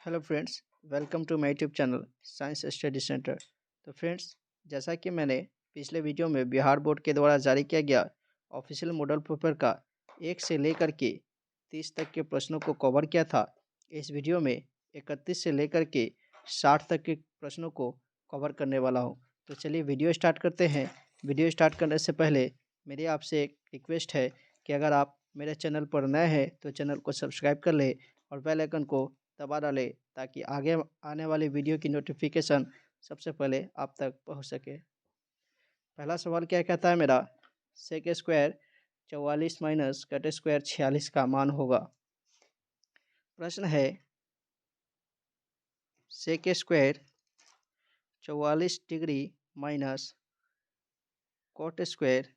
Hello friends, welcome to my YouTube channel Science Study Centre. तो friends, जैसा कि मैंने पिछले वीडियो में बिहार बोर्ड के द्वारा जारी किया गया ऑफिशियल मॉडल पेपर का 1 से लेकर के 30 तक के प्रश्नों को कवर किया था। इस वीडियो में 31 से लेकर के 60 तक के प्रश्नों को कवर करने वाला हूं। तो चलिए वीडियो स्टार्ट करते हैं। वीडियो स्टार्ट करने से पहले मेरी आपसे एक रिक्वेस्ट है कि अगर आप मेरे चैनल पर नए हैं तो चैनल को सब्सक्राइब कर ले और बेल आइकन को दबा डालें ताकि आगे आने वाली वीडियो की नोटिफिकेशन सबसे पहले आप तक पहुंच सके। पहला सवाल क्या कहता है मेरा, sec square 44 minus cot square 46 का मान होगा। प्रश्न है, sec square 44 degree minus cot square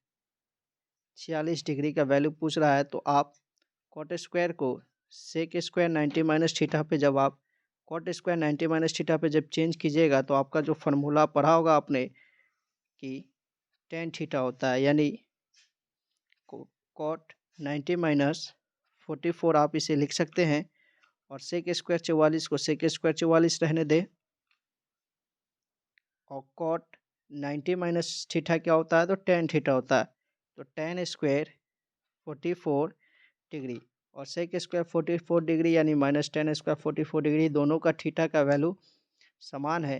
46 degree का वैल्यू पूछ रहा है। तो आप कॉट स्क्वायर को सेक स्क्वायर 90 माइनस थीटा पे जब आप कॉट स्क्वायर 90 माइनस थीटा पे जब चेंज कीजिएगा तो आपका जो फार्मूला पढ़ा होगा आपने कि टेन थीटा होता है, यानी कॉट 90 माइनस 44 आप इसे लिख सकते हैं। और सेक स्क्वायर 44 को सेक स्क्वायर 44 रहने दें और कॉट 90 माइनस थीटा क्या होता है, तो टेन थीटा होता है। तो टेन स्क्वायर 44 डिग्री और सेक स्क्वायर 44 डिग्री यानी माइनस टेन स्क्वायर 44 डिग्री, दोनों का थीटा का वैल्यू समान है,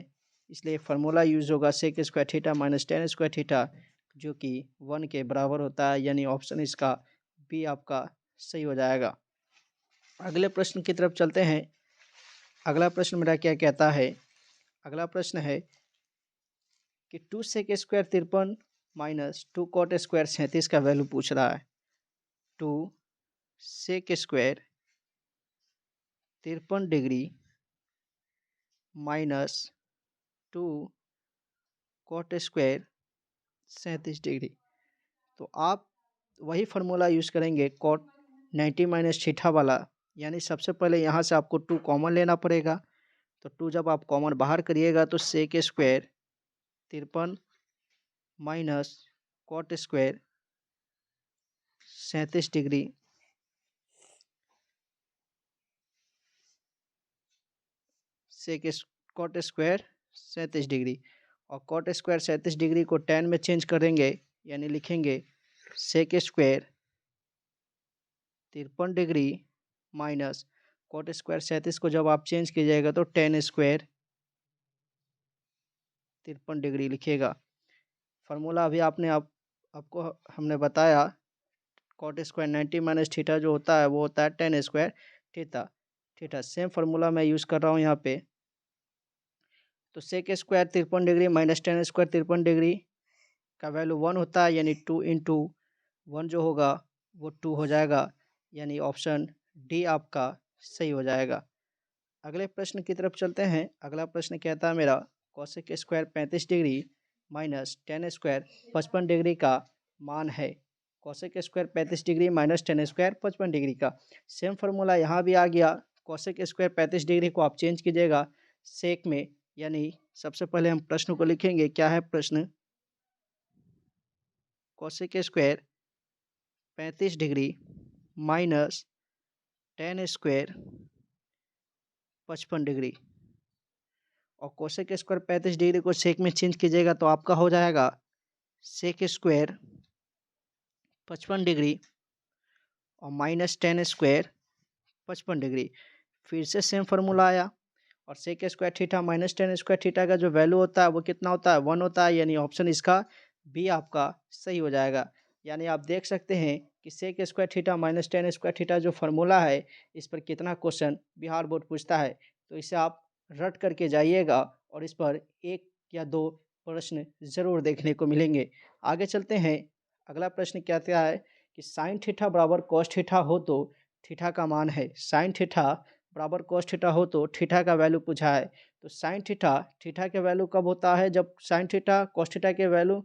इसलिए फार्मूला यूज होगा sec square theta minus tan square theta, जो कि 1 के बराबर होता है, यानी ऑप्शन इसका बी आपका सही हो जाएगा। अगले प्रश्न की तरफ चलते हैं। अगला प्रश्न मेरा क्या कहता है, अगला प्रश्न है कि 2 sec square 53 minus 2 cot square 37 का वैल्यू पूछ रहा है। 2 sec square 53 degree minus 2 cot square 37 degree. तो आप वही फार्मूला यूज़ करेंगे कॉट 90 माइनस थीटा वाला, यानी सबसे पहले यहाँ से आपको 2 कॉमन लेना पड़ेगा। तो 2 जब आप कॉमन बाहर करिएगा तो sec square 53 minus cot square 37 degree sec cot square 37 degree और कॉट स्क्वायर 37 डिग्री को 10 में चेंज करेंगे, यानी लिखेंगे sec square 53 degree minus cot square 37 को जब आप चेंज कीजिएगा तो 10 स्क्वायर 53 डिग्री लिखिएगा। फार्मूला अभी आपको हमने बताया, कॉट स्क्वायर 90 माइनस थीटा जो होता है वो होता है 10 square theta. Theta same formula मैं यूज़ कर रहा हूँ यहाँ पे। तो sec square 53 degree minus 10 square 53 degree का वैल्यू 1 होता है, यानी 2 इंटू 1 जो होगा वो 2 हो जाएगा, यानी ऑप्शन डी आपका सही हो जाएगा। अगले प्रश्न की तरफ चलते हैं। अगला प्रश्न कहता है मेरा, cosec square 35 degree minus 10 square 55 degree का मान है। Cosec square 35 degree minus 10 square 55 degree का सेम फार्मूला यहाँ भी आ गया। कोसेक स्क्वायर 35 डिग्री को आप चेंज कीजिएगा सेक में, यानी सबसे पहले हम प्रश्न को लिखेंगे। क्या है प्रश्न, cosec square 35 degree minus 10 square 55 degree और कोसेक स्क्वायर 35 डिग्री को सेक में चेंज कीजिएगा तो आपका हो जाएगा सेक स्क्वायर 55 डिग्री और माइनस 10 स्क्वायर 55 डिग्री। फिर से सेम फार्मूला आया और sec square theta minus 10 square theta का जो वैल्यू होता है वो कितना होता है, 1 होता है, यानी ऑप्शन इसका बी आपका सही हो जाएगा। यानी आप देख सकते हैं कि sec square theta minus 10 square theta जो फार्मूला है, इस पर कितना क्वेश्चन बिहार बोर्ड पूछता है। तो इसे आप रट करके जाइएगा और इस पर 1 या 2 प्रश्न ज़रूर देखने को मिलेंगे। आगे चलते हैं। अगला प्रश्न कहता है कि साइन थीटा बराबर कॉस थीटा हो तो थीटा का मान है। साइन थीटा बराबर कॉस थीटा हो तो थीटा का वैल्यू पूछा है। तो साइन थीटा थीटा के वैल्यू कब होता है, जब साइन थीटा कॉस थीटा के वैल्यू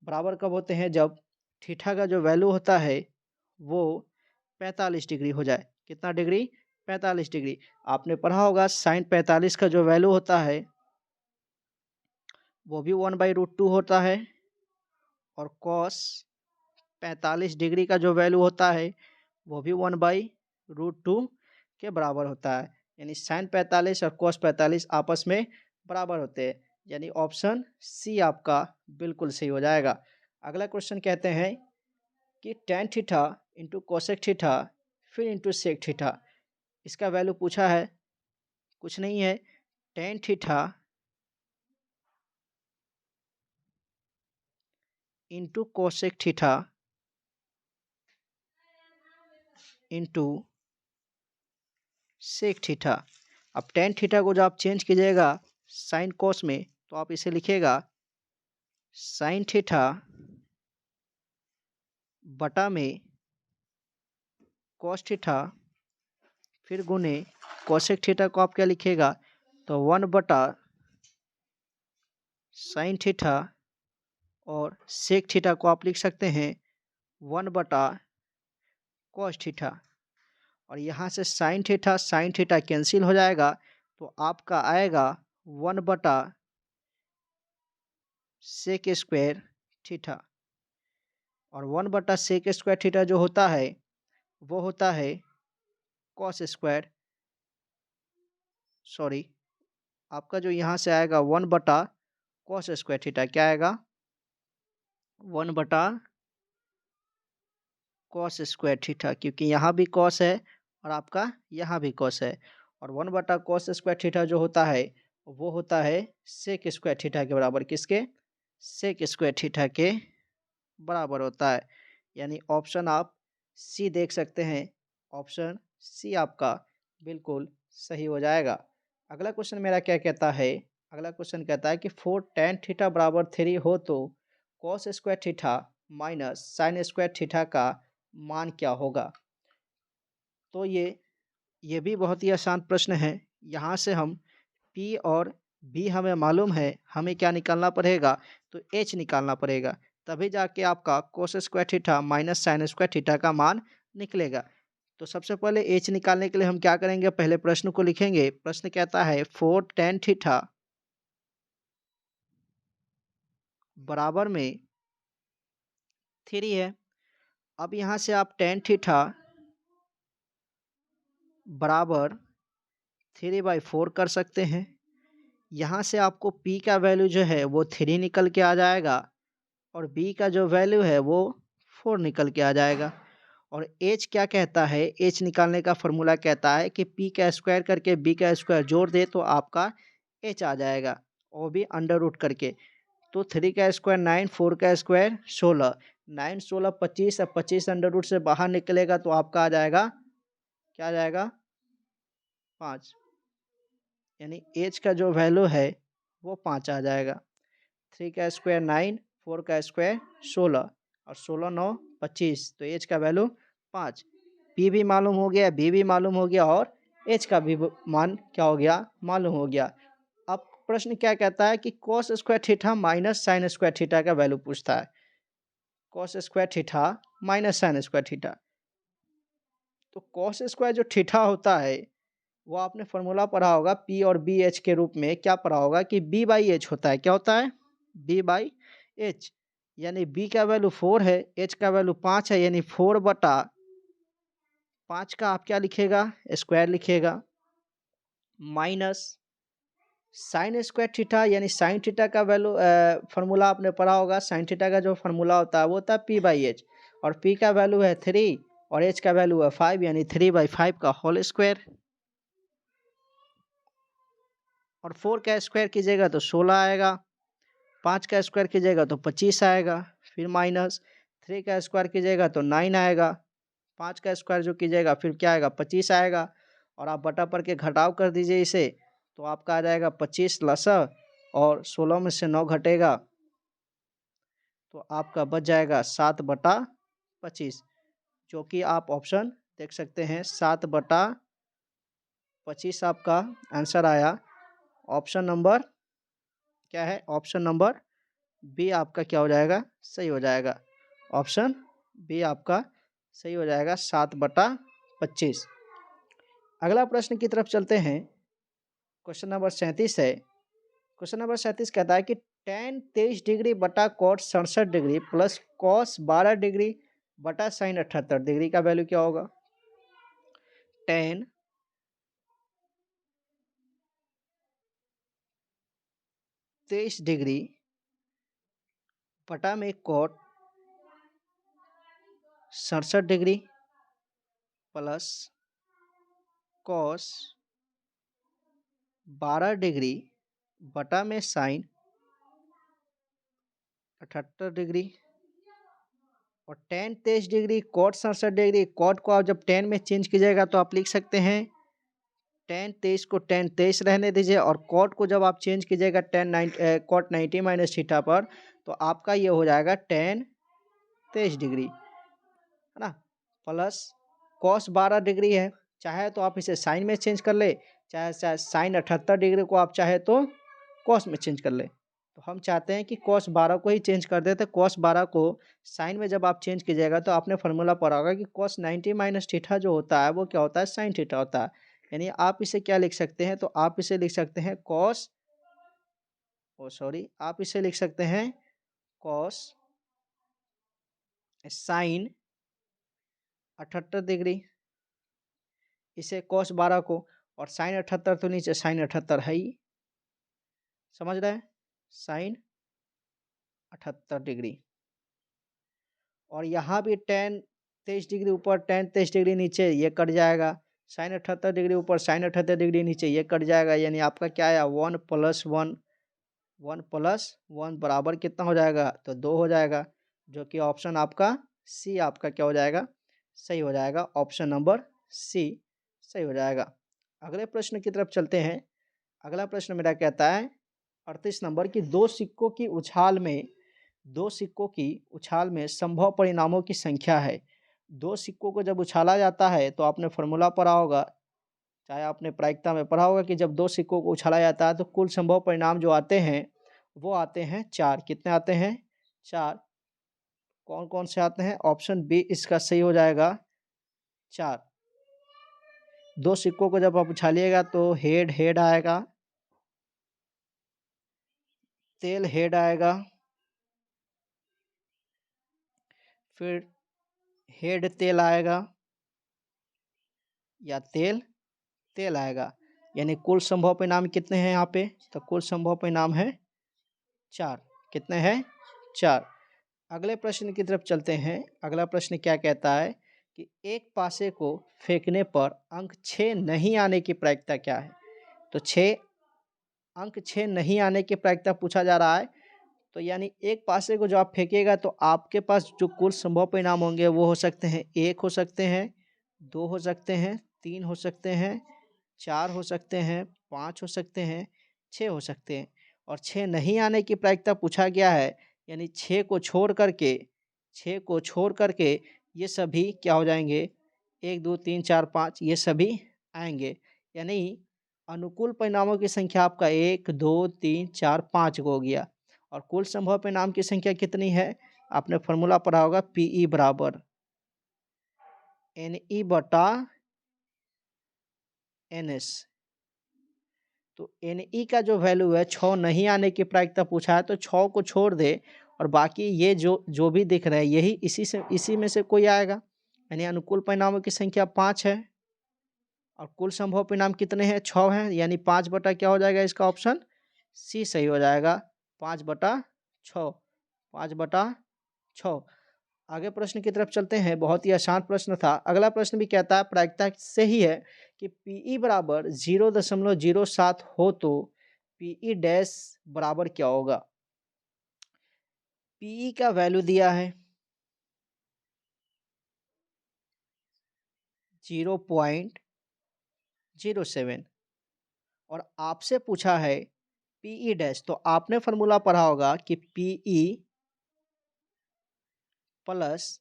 बराबर कब होते हैं, जब थीटा का जो वैल्यू होता है वो 45 डिग्री हो जाए। कितना डिग्री, 45 डिग्री। आपने पढ़ा होगा साइन 45 का जो वैल्यू होता है वो भी 1/√2 होता है और कॉस 45 डिग्री का जो वैल्यू होता है वो भी 1/√2 के बराबर होता है। यानी साइन 45 और कॉस 45 आपस में बराबर होते हैं, यानी ऑप्शन सी आपका बिल्कुल सही हो जाएगा। अगला क्वेश्चन कहते हैं कि tan theta into cosec theta फिर इंटू सेक थीटा, इसका वैल्यू पूछा है, कुछ नहीं है, tan theta into cosec theta into sec theta. अब टेन थीटा को जो आप चेंज कीजिएगा साइन कोस में, तो आप इसे लिखिएगा साइन थीटा बटा में कॉस थीटा फिर गुने कोसेक थीटा को आप क्या लिखिएगा, तो 1 बटा साइन थीटा और सेक थीटा को आप लिख सकते हैं 1 बटा कॉस थीटा। और यहाँ से साइन थीटा कैंसिल हो जाएगा, तो आपका आएगा 1 बटा सेक स्क्वायर थीटा। और 1 बटा सेक स्क्वायर थीटा जो होता है वो होता है कॉस स्क्वायर, सॉरी आपका जो यहाँ से आएगा 1 बटा कॉस स्क्वायर थीटा, क्या आएगा 1 बटा कॉस स्क्वायर थीटा, क्योंकि यहाँ भी कॉस है और आपका यहाँ भी कॉस है। और 1 बटा कॉस स्क्वायर थीटा जो होता है वो होता है सेक स्क्वायर थीटा के बराबर, किसके, सेक स्क्वायर थीटा के बराबर होता है। यानी ऑप्शन आप सी देख सकते हैं, ऑप्शन सी आपका बिल्कुल सही हो जाएगा। अगला क्वेश्चन मेरा क्या कहता है, अगला क्वेश्चन कहता है कि 4 tan थीटा बराबर 3 हो तो cos square theta minus sine square theta का मान क्या होगा। तो ये भी बहुत ही आसान प्रश्न है। यहाँ से हम P और B हमें मालूम है, हमें क्या निकालना पड़ेगा, तो H निकालना पड़ेगा, तभी जाके आपका cos square theta minus sine square theta का मान निकलेगा। तो सबसे पहले H निकालने के लिए हम क्या करेंगे, पहले प्रश्न को लिखेंगे। प्रश्न कहता है 4 tan थीटा बराबर में 3 है। अब यहाँ से आप tan थीटा बराबर 3/4 कर सकते हैं। यहाँ से आपको P का वैल्यू जो है वो 3 निकल के आ जाएगा और B का जो वैल्यू है वो 4 निकल के आ जाएगा। और H क्या कहता है, H निकालने का फॉर्मूला कहता है कि P का स्क्वायर करके B का स्क्वायर जोड़ दे तो आपका H आ जाएगा, वो भी अंडर रूट करके। तो 3 का स्क्वायर 9, 4 का स्क्वायर 16, 9 16 25, अब 25 अंडर रूट से बाहर निकलेगा तो आपका आ जाएगा, क्या आ जाएगा 5, यानी H का जो वैल्यू है वो 5 आ जाएगा। 3 का स्क्वायर 9, 4 का स्क्वायर 16 और 16 9 25, तो H का वैल्यू 5। P भी मालूम हो गया, B भी मालूम हो गया और H का भी मान क्या हो गया, मालूम हो गया। अब प्रश्न क्या कहता है कि cos square theta minus sine square theta का वैल्यू पूछता है। cos square theta minus sine square theta, तो cos स्क्वायर जो थीटा होता है वो आपने फॉर्मूला पढ़ा होगा P और BH के रूप में, क्या पढ़ा होगा कि B/H होता है, क्या होता है B/H, यानी B का वैल्यू 4 है, H का वैल्यू 5 है, यानी 4 बटा 5 का आप क्या लिखेगा, स्क्वायर लिखेगा, माइनस साइन स्क्वायर थीटा, यानी साइन थीटा का वैल्यू फार्मूला आपने पढ़ा होगा, साइन थीटा का जो फार्मूला होता है वो होता है P/H, और P का वैल्यू है 3 और H का वैल्यू है 5, यानी 3/5 का होल स्क्वायर। और 4 का स्क्वायर कीजिएगा तो 16 आएगा, 5 का स्क्वायर कीजिएगा तो 25 आएगा, फिर माइनस 3 का स्क्वायर कीजिएगा तो 9 आएगा, 5 का स्क्वायर जो कीजिएगा फिर क्या आएगा 25 आएगा, और आप बटा पर के घटाव कर दीजिए इसे, तो आपका आ जाएगा 25 लसा और 16 में से 9 घटेगा तो आपका बच जाएगा 7/25, जो कि आप ऑप्शन देख सकते हैं 7/25 आपका आंसर आया। ऑप्शन नंबर क्या है, ऑप्शन नंबर बी आपका क्या हो जाएगा, सही हो जाएगा। ऑप्शन बी आपका सही हो जाएगा 7/25। अगला प्रश्न की तरफ चलते हैं। क्वेश्चन नंबर 37 है। क्वेश्चन नंबर 37 कहता है कि tan 23 डिग्री बटा cot 67 degree plus cos 12 degree बटा साइन 78 डिग्री का वैल्यू क्या होगा। tan 23 डिग्री बटा में cot 67 degree plus cos 12 degree बटा में साइन 78 डिग्री और tan 23 degree cot 67 degree. Cot को आप जब टेन में चेंज कीजिएगा तो आप लिख सकते हैं टेन 23 को टेन 23 रहने दीजिए, और कॉट को जब आप चेंज कीजिएगा कॉट 90 माइनस थीटा पर, तो आपका ये हो जाएगा टेन 23 डिग्री, है ना, प्लस कॉस 12 डिग्री है। चाहे तो आप इसे साइन में चेंज कर ले, चाहे साइन 78 डिग्री को आप चाहे तो कॉस में चेंज कर ले। तो हम चाहते हैं कि कॉस 12 को ही चेंज कर देते। कॉस 12 को साइन में जब आप चेंज कीजिएगा तो आपने फार्मूला पढ़ा होगा कि कॉस 90 माइनस थीटा जो होता है वो क्या होता है, साइन थीटा होता है। यानी आप इसे क्या लिख सकते हैं, तो आप इसे लिख सकते हैं आप इसे लिख सकते हैं कॉस साइन 78 डिग्री, इसे कॉस 12 को, और साइन 78 तो नीचे साइन 78 है ही, समझ रहे हैं, साइन 78 डिग्री। और यहाँ भी टेन 23 डिग्री ऊपर टेन 23 डिग्री नीचे, ये कट जाएगा। साइन 78 डिग्री ऊपर साइन 78 डिग्री नीचे, ये कट जाएगा। यानी आपका क्या आया, 1 + 1 1 + 1 बराबर कितना हो जाएगा, तो 2 हो जाएगा, जो कि ऑप्शन आपका सी आपका क्या हो जाएगा, सही हो जाएगा। ऑप्शन नंबर सी सही हो जाएगा। अगले प्रश्न की तरफ चलते हैं। अगला प्रश्न मेरा कहता है 38 नंबर की दो सिक्कों की उछाल में संभव परिणामों की संख्या है। दो सिक्कों को जब उछाला जाता है तो आपने फार्मूला पढ़ा होगा, चाहे आपने प्रायिकता में पढ़ा होगा कि जब दो सिक्कों को उछाला जाता है तो कुल संभव परिणाम जो आते हैं वो आते हैं 4। कितने आते हैं, 4। कौन कौन से आते हैं, ऑप्शन बी इसका सही हो जाएगा, 4। दो सिक्कों को जब आप उछालिएगा तो हेड आएगा, टेल हेड आएगा, फिर हेड टेल आएगा, या टेल आएगा। यानी कुल संभव परिणाम कितने हैं यहाँ पे, तो कुल संभव परिणाम है 4। कितने हैं, 4। अगले प्रश्न की तरफ चलते हैं। अगला प्रश्न क्या कहता है कि एक पासे को फेंकने पर अंक 6 नहीं आने की प्रायिकता क्या है। तो अंक 6 नहीं आने की प्रायिकता पूछा जा रहा है। तो यानी एक पासे को जो आप फेंकेगा तो आपके पास जो कुल संभव परिणाम होंगे वो हो सकते हैं 1 हो सकते हैं, 2 हो सकते हैं, 3 हो सकते हैं, 4 हो सकते हैं, 5 हो सकते हैं, 6 हो सकते हैं। और 6 नहीं आने की प्रायिकता पूछा गया है, यानी 6 को छोड़ करके ये सभी क्या हो जाएंगे, 1 2 3 4 5 ये सभी आएंगे। यानी अनुकूल परिणामों की संख्या आपका 1 2 3 4 5 हो गया। और कुल संभव परिणाम की संख्या कितनी है, आपने फॉर्मूला पढ़ा होगा, पीई बराबर NE बटा NS। तो NE का जो वैल्यू है 6 नहीं आने की प्रायिकता पूछा है, तो 6 को छोड़ दे और बाकी ये जो भी दिख रहा है यही इसी में से कोई आएगा। यानी अनुकूल परिणामों की संख्या 5 है और कुल संभव परिणाम कितने हैं, 6 हैं। यानी 5 बटा क्या हो जाएगा, इसका ऑप्शन सी सही हो जाएगा, 5/6, 5/6। आगे प्रश्न की तरफ चलते हैं। बहुत ही आसान प्रश्न था। अगला प्रश्न भी कहता है प्रायिकता से ही है कि पीई बराबर 0.07 हो तो पीई डैश बराबर क्या होगा। पीई का वैल्यू दिया है 0.07 और आपसे पूछा है पीई डैश। तो आपने फॉर्मूला पढ़ा होगा कि पीई प्लस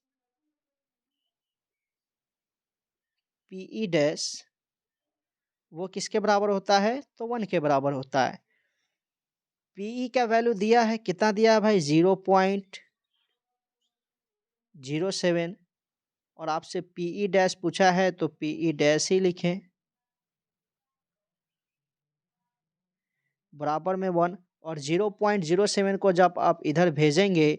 पीई डैश वो किसके बराबर होता है, तो 1 के बराबर होता है। पीई का वैल्यू दिया है, कितना दिया है भाई, 0.07 और आपसे पीई डैश पूछा है तो पीई डैश ही लिखें, बराबर में 1। और 0.07 को जब आप इधर भेजेंगे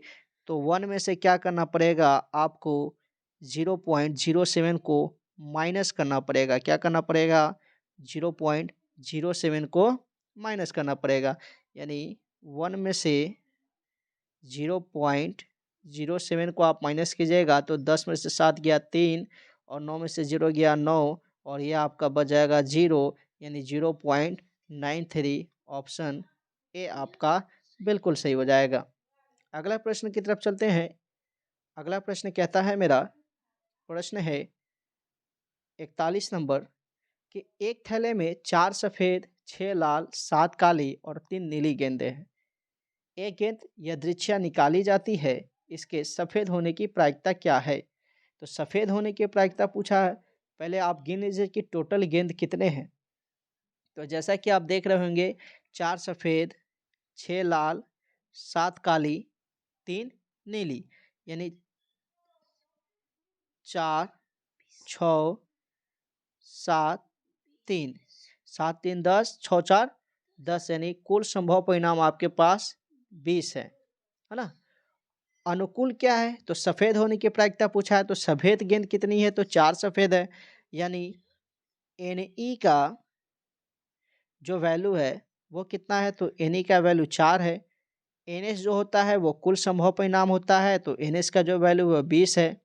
तो 1 में से क्या करना पड़ेगा आपको, 0.07 को माइनस करना पड़ेगा। क्या करना पड़ेगा, 0.07 को माइनस करना पड़ेगा। यानी 1 में से 0.07 को आप माइनस कीजिएगा तो 10 में से 7 गया 3 और 9 में से 0 गया 9 और यह आपका बच जाएगा 0 यानी 0.93। ऑप्शन ए आपका बिल्कुल सही हो जाएगा। अगला प्रश्न की तरफ चलते हैं। अगला प्रश्न कहता है, मेरा प्रश्न है 41 नंबर कि एक थैले में 4 सफ़ेद, 6 लाल, 7 काली और 3 नीली गेंदें हैं। एक गेंद यदृच्छा निकाली जाती है, इसके सफ़ेद होने की प्रायिकता क्या है? तो सफ़ेद होने की प्रायिकता पूछा है। पहले आप गिन लीजिए कि टोटल गेंद कितने हैं। तो जैसा कि आप देख रहे होंगे 4 सफ़ेद, 6 लाल, 7 काली, 3 नीली, यानी 4, 6, 7, 3, 7 3 10, 6 4 10, यानी कुल संभव परिणाम आपके पास 20 है ना। अनुकूल क्या है? तो सफ़ेद होने की प्रायिकता पूछा है, तो सफ़ेद गेंद कितनी है? तो 4 सफ़ेद है, यानी NE का जो वैल्यू है वो कितना है? तो NE का वैल्यू 4 है। NS जो होता है वो कुल संभव परिणाम होता है, तो NS का जो वैल्यू है 20 है।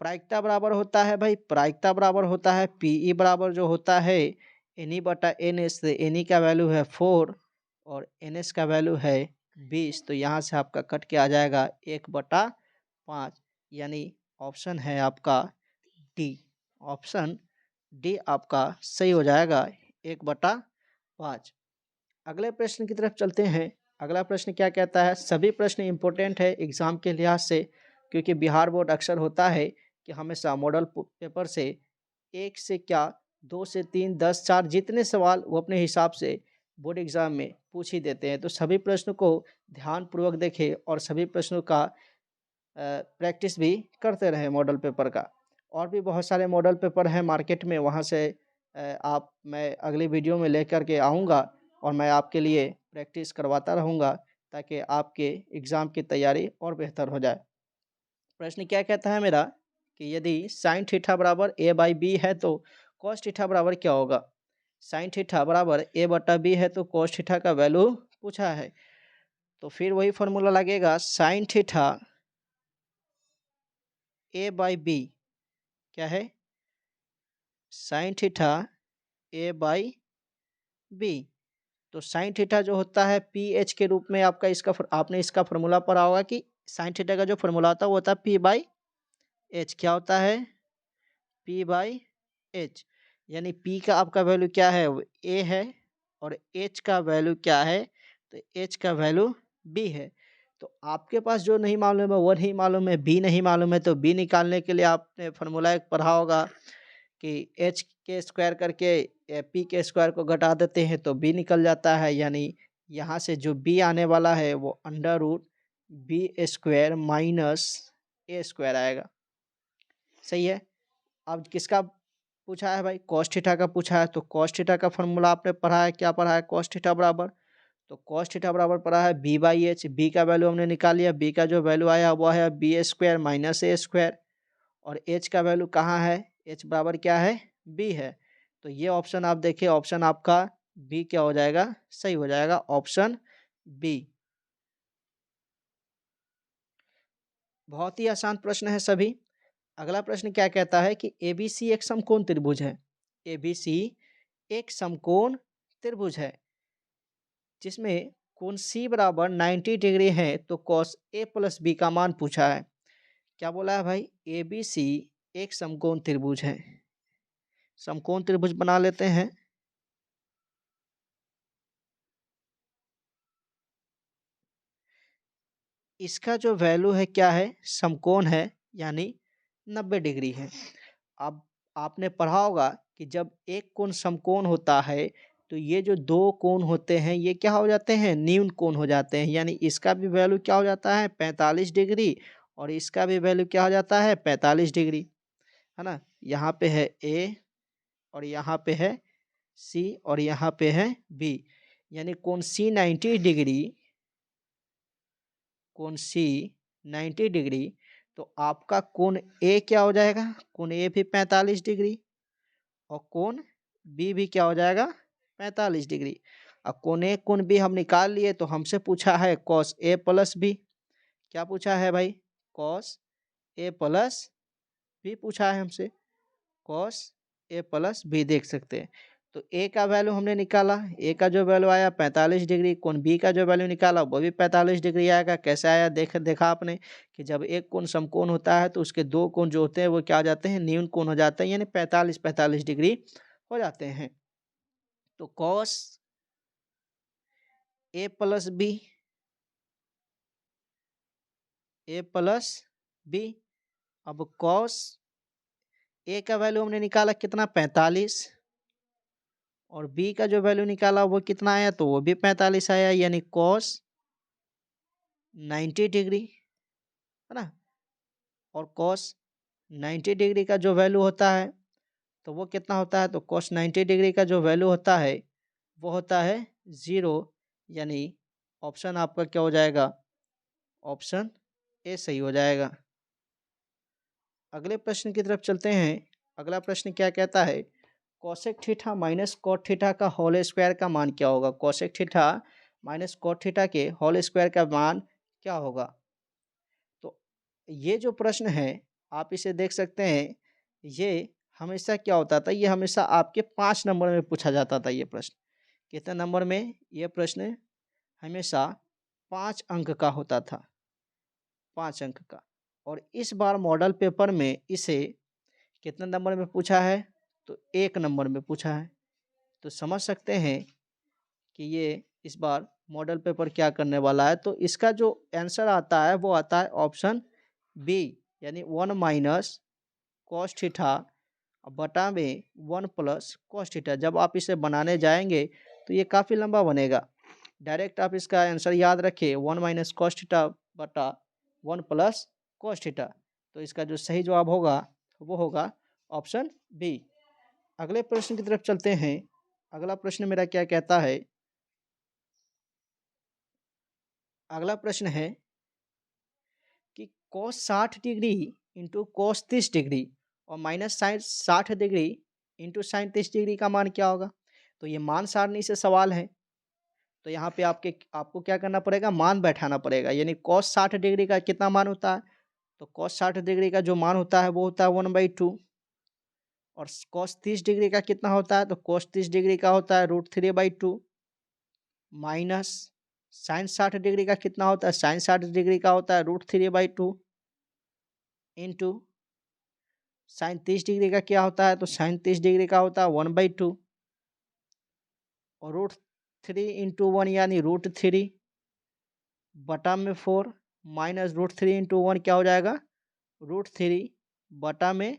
प्रायिकता बराबर होता है भाई, प्रायिकता बराबर होता है PE बराबर जो होता है NE/NS। NE का वैल्यू है 4 और NS का वैल्यू है 20, तो यहाँ से आपका कट के आ जाएगा 1/5, यानी ऑप्शन है आपका डी। ऑप्शन डी आपका सही हो जाएगा, 1/5। अगले प्रश्न की तरफ चलते हैं। अगला प्रश्न क्या कहता है? सभी प्रश्न इंपॉर्टेंट है एग्ज़ाम के लिहाज से, क्योंकि बिहार बोर्ड अक्सर होता है कि हमेशा मॉडल पेपर से 1 से क्या 2 से 3 10 4 जितने सवाल वो अपने हिसाब से बोर्ड एग्ज़ाम में पूछ ही देते हैं। तो सभी प्रश्नों को ध्यानपूर्वक देखें और सभी प्रश्नों का प्रैक्टिस भी करते रहें मॉडल पेपर का। और भी बहुत सारे मॉडल पेपर हैं मार्केट में, वहाँ से मैं अगली वीडियो में लेकर के आऊँगा और मैं आपके लिए प्रैक्टिस करवाता रहूँगा, ताकि आपके एग्ज़ाम की तैयारी और बेहतर हो जाए। प्रश्न क्या कहता है मेरा कि यदि साइन थीटा बराबर A/B है तो कॉस थीटा बराबर क्या होगा? साइन थीटा बराबर A/B है तो कॉस थीटा का वैल्यू पूछा है। तो फिर वही फॉर्मूला लगेगा, साइन थीटा A/B क्या है? Sine theta A/B। तो साइन थीटा जो होता है PH के रूप में आपका आपने इसका फॉर्मूला पढ़ा होगा कि साइन थीटा का जो फॉर्मूला होता है वो होता है P/H। क्या होता है? P/H, यानी P का आपका वैल्यू क्या है? वो A है और H का वैल्यू क्या है? तो H का वैल्यू B है। तो आपके पास जो नहीं मालूम है वो नहीं मालूम है, B नहीं मालूम है, तो B निकालने के लिए आपने फॉर्मूला एक पढ़ा होगा कि H के स्क्वायर करके P के स्क्वायर को घटा देते हैं तो B निकल जाता है, यानी यहाँ से जो B आने वाला है वो √B² माइनस A² आएगा। सही है। अब किसका पूछा है भाई? कॉस थीटा का पूछा है। तो कॉस थीटा का फॉर्मूला आपने पढ़ा है, क्या पढ़ा है? कॉस थीटा बराबर, तो कॉस थीटा बराबर पढ़ा है B/H। B का वैल्यू हमने निकाल लिया, B का जो वैल्यू आया वो है B² माइनस A²। और H का वैल्यू कहाँ है? H बराबर क्या है? B है। तो ये ऑप्शन आप देखिए, ऑप्शन आपका B क्या हो जाएगा? सही हो जाएगा, ऑप्शन B। बहुत ही आसान प्रश्न है सभी। अगला प्रश्न क्या कहता है कि ABC एक समकोण त्रिभुज है। ABC एक समकोण त्रिभुज है जिसमें कोण C बराबर 90 डिग्री है, तो cos A प्लस B का मान पूछा है। क्या बोला है भाई? ABC एक समकोण त्रिभुज है। समकोण त्रिभुज बना लेते हैं। इसका जो वैल्यू है क्या है? समकोण है, यानी 90 डिग्री है। अब आपने पढ़ा होगा कि जब एक कोण समकोण होता है तो ये जो दो कोण होते हैं ये क्या हो जाते हैं? न्यून कोण हो जाते हैं, यानी इसका भी वैल्यू क्या हो जाता है? 45 डिग्री, और इसका भी वैल्यू क्या हो जाता है? 45 डिग्री, है ना। यहाँ पे है A और यहाँ पे है C और यहाँ पे है B, यानी कोण C 90 डिग्री, कोण C 90 डिग्री, तो आपका कोण A क्या हो जाएगा? कोण A भी 45 डिग्री और कोण B भी क्या हो जाएगा? 45 डिग्री। और कोण ए कोण बी हम निकाल लिए, तो हमसे पूछा है कॉस ए प्लस बी। क्या पूछा है भाई? कॉस ए प्लस बी पूछा है हमसे, कॉस ए प्लस बी देख सकते हैं। तो ए का वैल्यू हमने निकाला, ए का जो वैल्यू आया 45 डिग्री, कोण बी का जो वैल्यू निकाला वो भी 45 डिग्री आएगा। कैसे आया देखा आपने कि जब एक कोण समकोण होता है तो उसके दो कोण जो होते हैं वो क्या हो जाते हैं, न्यून कोण हो जाते हैं, यानी 45 डिग्री हो जाते हैं। तो cos A plus B, A plus B, अब कॉस ए का वैल्यू हमने निकाला कितना, 45, और बी का जो वैल्यू निकाला वो कितना आया, तो वो भी 45 आया, यानी कॉस 90 डिग्री, है ना। और कॉस 90 डिग्री का जो वैल्यू होता है तो वो कितना होता है, तो कॉस 90 डिग्री का जो वैल्यू होता है वो होता है 0, यानी ऑप्शन आपका क्या हो जाएगा, ऑप्शन ए सही हो जाएगा। अगले प्रश्न की तरफ चलते हैं। अगला प्रश्न क्या कहता है, cosec theta minus cot theta का होल स्क्वायर का मान क्या होगा। Cosec theta minus cot theta के होल स्क्वायर का मान क्या होगा। तो ये जो प्रश्न है आप इसे देख सकते हैं, ये हमेशा क्या होता था, ये हमेशा आपके 5 नंबर में पूछा जाता था। ये प्रश्न कितने नंबर में, ये प्रश्न हमेशा 5 अंक का होता था, 5 अंक का। और इस बार मॉडल पेपर में इसे कितने नंबर में पूछा है, तो 1 नंबर में पूछा है। तो समझ सकते हैं कि ये इस बार मॉडल पेपर क्या करने वाला है। तो इसका जो आंसर आता है वो आता है ऑप्शन बी, यानी 1 माइनस कॉस थीटा बटा में 1 प्लस कॉस थीटा। जब आप इसे बनाने जाएंगे तो ये काफ़ी लंबा बनेगा। डायरेक्ट आप इसका आंसर याद रखें, 1 माइनस कॉस थीटा बटा 1 प्लस कॉस थीटा। तो इसका जो सही जवाब होगा वो होगा ऑप्शन बी। अगले प्रश्न की तरफ चलते हैं। अगला प्रश्न मेरा क्या कहता है, अगला प्रश्न है कि cos 60 degree into cos 30 degree और minus sine 60 degree into sine 30 degree का मान क्या होगा। तो ये मान सारणी से सवाल है, तो यहाँ पे आपको क्या करना पड़ेगा, मान बैठाना पड़ेगा। यानी cos 60 डिग्री का कितना मान होता है, तो cos 60 डिग्री का जो मान होता है वो होता है 1/2। और cos 30 डिग्री का कितना होता है, तो cos 30 डिग्री का होता है √3/2, माइनस साइन 60 डिग्री का कितना होता है, साइन 60 डिग्री का होता है √3/2, इंटू साइन 30 डिग्री का क्या होता है, तो साइन 30 डिग्री का होता है 1/2, और √3 इंटू 1 यानी √3 बटा में 4, माइनस √3 इंटू 1 क्या हो जाएगा, √3 बटा में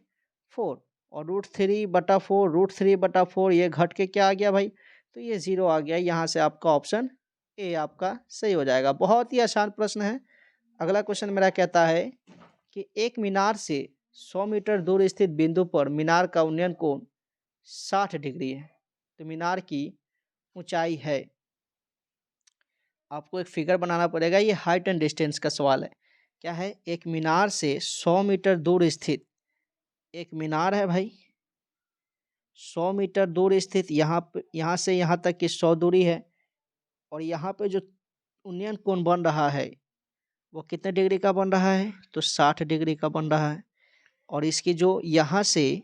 4, और √3/4, √3/4 ये घट के क्या आ गया भाई, तो ये 0 आ गया। यहाँ से आपका ऑप्शन ए आपका सही हो जाएगा। बहुत ही आसान प्रश्न है। अगला क्वेश्चन मेरा कहता है कि एक मीनार से 100 मीटर दूर स्थित बिंदु पर मीनार का उन्नयन कोण 60 डिग्री है। तो मीनार की ऊंचाई है, आपको एक फिगर बनाना पड़ेगा। ये हाइट एंड डिस्टेंस का सवाल है। क्या है, एक मीनार से 100 मीटर दूर स्थित एक मीनार है भाई, 100 मीटर दूर स्थित, यहाँ से यहाँ तक की 100 दूरी है, और यहाँ पे जो उन्नयन कोण बन रहा है वो कितने डिग्री का बन रहा है, तो 60 डिग्री का बन रहा है। और इसकी जो यहाँ से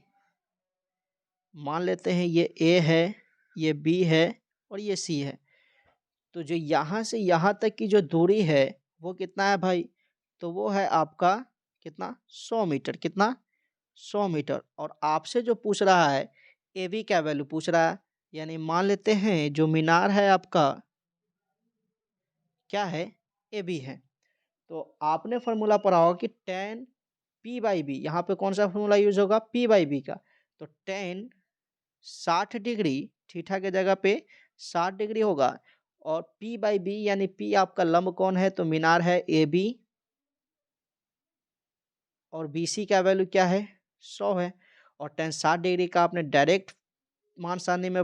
मान लेते हैं ये ए है, ये बी है और ये सी है, तो जो यहाँ से यहाँ तक की जो दूरी है वो कितना है भाई, तो वो है आपका कितना, 100 मीटर। कितना, 100 मीटर। और आपसे जो पूछ रहा है ए बी का वैल्यू पूछ रहा है, यानी मान लेते हैं जो मीनार है आपका क्या है, ए बी है। तो आपने फॉर्मूला पढ़ा होगा कि tan p/b, यहाँ पे कौन सा फॉर्मूला यूज होगा, p/b का। तो tan 60 डिग्री थीटा के जगह पे 60 डिग्री होगा, और p/b यानी p आपका लंब कोण है, तो मीनार है ए बी, और बी सी का वैल्यू क्या है, 100 है। और tan 60 डिग्री का आपने डायरेक्ट मान सारणी में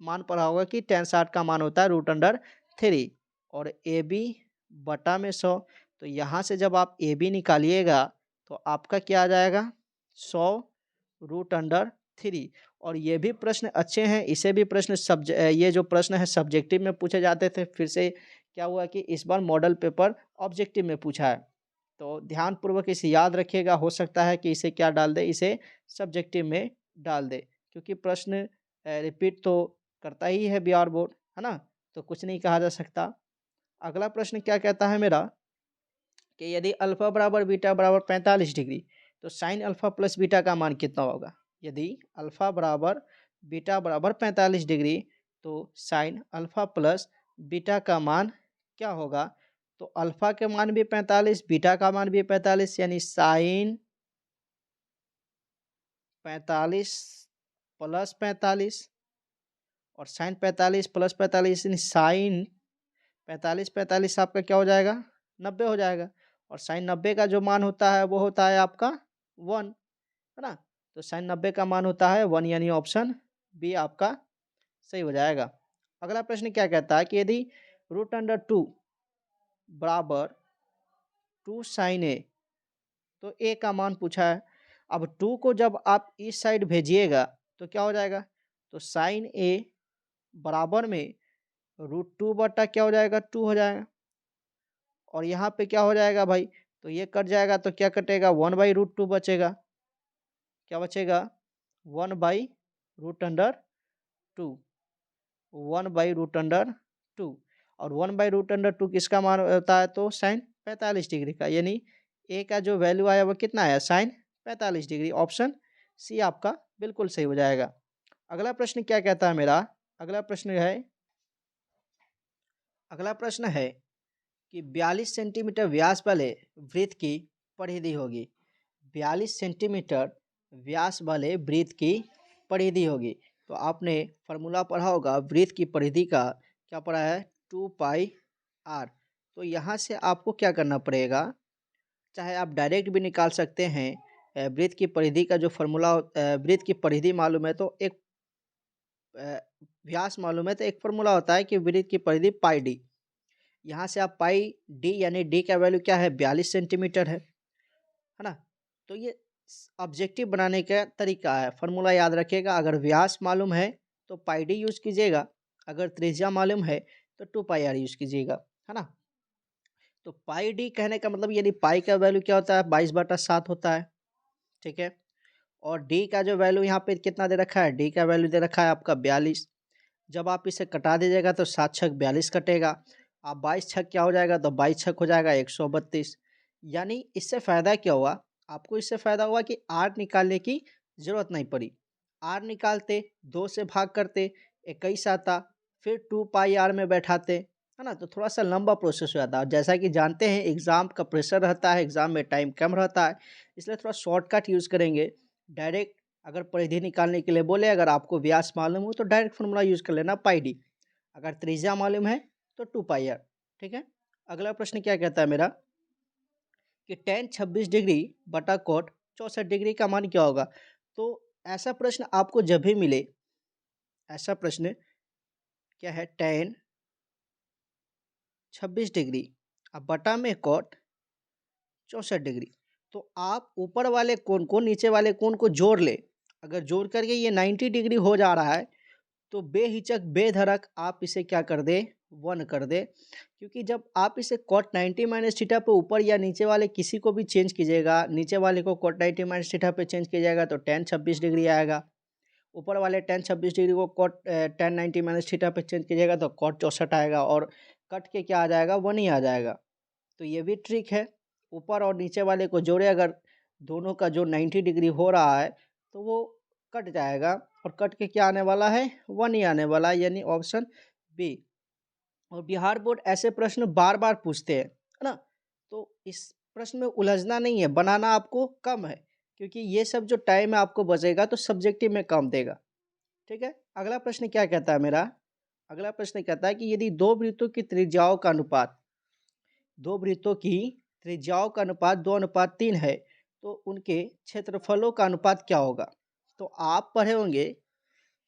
मान पढ़ा होगा कि tan 60 का मान होता है √3, और ए बी बटा में 100। तो यहाँ से जब आप ए बी निकालिएगा तो आपका क्या आ जाएगा, 100 √3। और ये भी प्रश्न अच्छे हैं, इसे भी प्रश्न ये जो प्रश्न है सब्जेक्टिव में पूछे जाते थे, फिर से क्या हुआ कि इस बार मॉडल पेपर ऑब्जेक्टिव में पूछा है। तो ध्यानपूर्वक इसे याद रखिएगा, हो सकता है कि इसे क्या डाल दे, इसे सब्जेक्टिव में डाल दे, क्योंकि प्रश्न रिपीट तो करता ही है बिहार बोर्ड, है ना, तो कुछ नहीं कहा जा सकता। अगला प्रश्न क्या कहता है मेरा कि यदि अल्फा बराबर बीटा बराबर 45 डिग्री तो साइन अल्फा प्लस बीटा का मान कितना होगा। यदि अल्फा बराबर बीटा बराबर 45 डिग्री तो साइन अल्फा प्लस बीटा का मान क्या होगा। तो अल्फा के मान भी 45, बीटा का मान भी 45, यानी साइन 45 प्लस 45 और साइन 45 प्लस 45 यानी साइन 45 आपका क्या हो जाएगा, 90 हो जाएगा। और साइन 90 का जो मान होता है वो होता है आपका 1, है ना। तो साइन 90 का मान होता है 1, यानी ऑप्शन बी आपका सही हो जाएगा। अगला प्रश्न क्या कहता है कि यदि √2 बराबर 2 साइन ए, तो ए का मान पूछा है। अब 2 को जब आप इस साइड भेजिएगा तो क्या हो जाएगा, तो साइन ए बराबर में √2 बटा क्या हो जाएगा, 2 हो जाएगा। और यहाँ पे क्या हो जाएगा भाई, तो ये कट जाएगा तो क्या कटेगा, 1/√2 बचेगा। क्या बचेगा, 1/√2, 1/√2। और 1/√2 किसका मान होता है, तो साइन 45 डिग्री का, यानी ए का जो वैल्यू आया वो कितना आया, साइन 45 डिग्री। ऑप्शन सी आपका बिल्कुल सही हो जाएगा। अगला प्रश्न क्या कहता है मेरा, अगला प्रश्न है कि 42 सेंटीमीटर व्यास वाले वृत्त की परिधि होगी। 42 सेंटीमीटर व्यास वाले वृत्त की परिधि होगी। तो आपने फार्मूला पढ़ा होगा वृत्त की परिधि का, क्या पढ़ा है, 2πr। तो यहाँ से आपको क्या करना पड़ेगा, चाहे आप डायरेक्ट भी निकाल सकते हैं। वृत्त की परिधि का जो फार्मूला, वृत्त की परिधि मालूम है तो एक व्यास मालूम है तो एक फार्मूला होता है कि वृत्त की परिधि पाई डी। यहाँ से आप पाई डी यानी डी का वैल्यू क्या है, 42 सेंटीमीटर है ना। तो ये ऑब्जेक्टिव बनाने का तरीका है, फार्मूला याद रखिएगा। अगर व्यास मालूम है तो पाई डी यूज़ कीजिएगा, अगर त्रिज्या मालूम है तो 2πr यूज़ कीजिएगा, है ना। तो पाई डी कहने का मतलब यानी पाई का वैल्यू क्या होता है, 22/7 होता है, ठीक है। और डी का जो वैल्यू यहाँ पे कितना दे रखा है, डी का वैल्यू दे रखा है आपका 42। जब आप इसे कटा दीजिएगा तो 7 छक 42 कटेगा, आप 22 छक क्या हो जाएगा, तो 22 छक हो जाएगा 132। यानी इससे फ़ायदा क्या हुआ, आपको इससे फ़ायदा हुआ कि आर निकालने की ज़रूरत नहीं पड़ी। आर निकालते 2 से भाग करते 21 आता, फिर 2πr में बैठाते, है ना, तो थोड़ा सा लंबा प्रोसेस हो जाता है। जैसा कि जानते हैं एग्ज़ाम का प्रेशर रहता है, एग्ज़ाम में टाइम कम रहता है, इसलिए थोड़ा शॉर्टकट यूज़ करेंगे। डायरेक्ट अगर परिधि निकालने के लिए बोले, अगर आपको व्यास मालूम हो तो डायरेक्ट फार्मूला यूज़ कर लेना पाई डी, अगर त्रिज्या मालूम है तो 2πr, ठीक है। अगला प्रश्न क्या कहता है मेरा कि tan 26 डिग्री बटा कोट 64 डिग्री का मान क्या होगा। तो ऐसा प्रश्न आपको जब भी मिले, ऐसा प्रश्न क्या है, tan 26 डिग्री अब बटा में कोट 64 डिग्री, तो आप ऊपर वाले कोण को नीचे वाले कोण को जोड़ ले। अगर जोड़ करके ये 90 डिग्री हो जा रहा है तो बेहिचक बेधड़क आप इसे क्या कर दे, 1 कर दे। क्योंकि जब आप इसे cot 90 माइनस थीटा पे ऊपर या नीचे वाले किसी को भी चेंज कीजिएगा, नीचे वाले को cot 90 माइनस थीटा पे चेंज कीजिएगा तो tan 26 डिग्री आएगा, ऊपर वाले tan 26 डिग्री को tan 90 माइनस थीटा पे चेंज कीजिएगा तो cot 64 आएगा, और कट के क्या आ जाएगा, 1 ही आ जाएगा। तो ये भी ट्रिक है, ऊपर और नीचे वाले को जोड़े, अगर दोनों का जो 90 डिग्री हो रहा है तो वो कट जाएगा, और कट के क्या आने वाला है, 1 ही आने वाला है, यानी ऑप्शन बी। और बिहार बोर्ड ऐसे प्रश्न बार बार पूछते हैं, है ना। तो इस प्रश्न में उलझना नहीं है, बनाना आपको कम है, क्योंकि ये सब जो टाइम है आपको बचेगा तो सब्जेक्टिव में कम देगा, ठीक है। अगला प्रश्न क्या कहता है मेरा, अगला प्रश्न कहता है कि यदि दो वृत्तों की त्रिज्याओं का अनुपात, दो वृत्तों की त्रिज्याओं का अनुपात 2:3 है तो उनके क्षेत्रफलों का अनुपात क्या होगा। तो आप पढ़े होंगे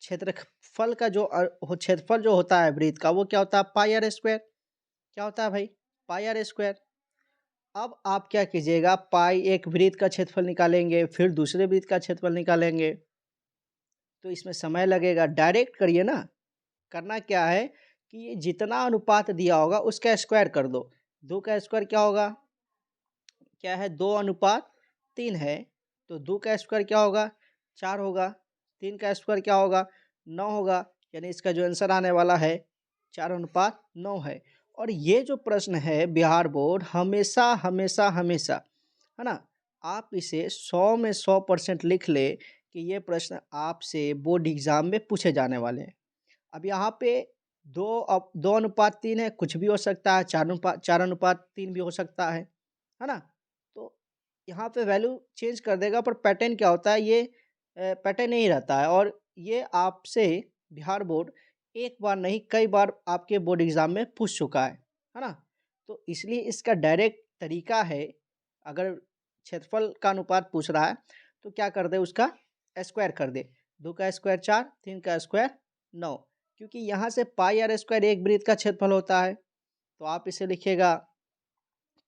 क्षेत्रफल का जो क्षेत्रफल जो होता है वृत्त का वो क्या होता है, पाई आर स्क्वायर। क्या होता है भाई, पाई आर स्क्वायर। अब आप क्या कीजिएगा, पाई एक वृत्त का क्षेत्रफल निकालेंगे, फिर दूसरे वृत्त का क्षेत्रफल निकालेंगे, तो इसमें समय लगेगा। डायरेक्ट करिए ना। करना क्या है कि ये जितना अनुपात दिया होगा उसका स्क्वायर कर दो। 2 का स्क्वायर क्या होगा? क्या है? 2:3 है। तो 2 का स्क्वायर क्या होगा? 4 होगा। 3 का स्क्वायर क्या होगा? 9 होगा। यानी इसका जो आंसर आने वाला है 4:9 है। और ये जो प्रश्न है बिहार बोर्ड हमेशा हमेशा हमेशा, है ना, आप इसे 100 में 100% लिख ले कि ये प्रश्न आपसे बोर्ड एग्जाम में पूछे जाने वाले हैं। अब यहाँ पे 2:3 है, कुछ भी हो सकता है, 4:3 भी हो सकता है ना? तो यहाँ पे वैल्यू चेंज कर देगा, पर पैटर्न क्या होता है, ये पैटर्न नहीं रहता है। और ये आपसे बिहार बोर्ड एक बार नहीं कई बार आपके बोर्ड एग्जाम में पूछ चुका है ना? तो इसलिए इसका डायरेक्ट तरीका है, अगर क्षेत्रफल का अनुपात पूछ रहा है तो क्या कर दे, उसका स्क्वायर कर दे। 2 का स्क्वायर 4, 3 का स्क्वायर 9, क्योंकि यहाँ से पाई आर स्क्वायर एक वृत्त का क्षेत्रफल होता है। तो आप इसे लिखिएगा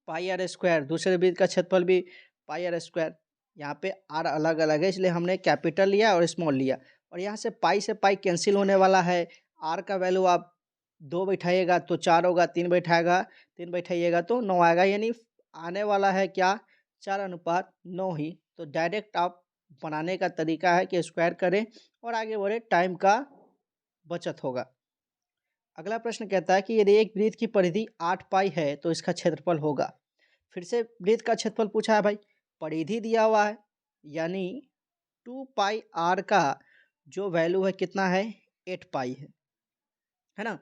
पाई आर स्क्वायर, दूसरे वृत्त का क्षेत्रफल भी पाई आर स्क्वायर। यहाँ पे आर अलग अलग है इसलिए हमने कैपिटल लिया और स्मॉल लिया। और यहाँ से पाई कैंसिल होने वाला है। आर का वैल्यू आप 2 बैठाइएगा तो 4 होगा, 3 बैठाइएगा तो 9 आएगा। यानी आने वाला है क्या? 4:9 ही। तो डायरेक्ट आप बनाने का तरीका है कि स्क्वायर करें और आगे बढ़े, टाइम का बचत होगा। अगला प्रश्न कहता है कि यदि एक वृत्त की परिधि 8 पाई है तो इसका क्षेत्रफल होगा। फिर से वृत्त का क्षेत्रफल पूछा है भाई, परिधि दिया हुआ है, यानी 2 पाई आर का जो वैल्यू है कितना है? 8 पाई है ना?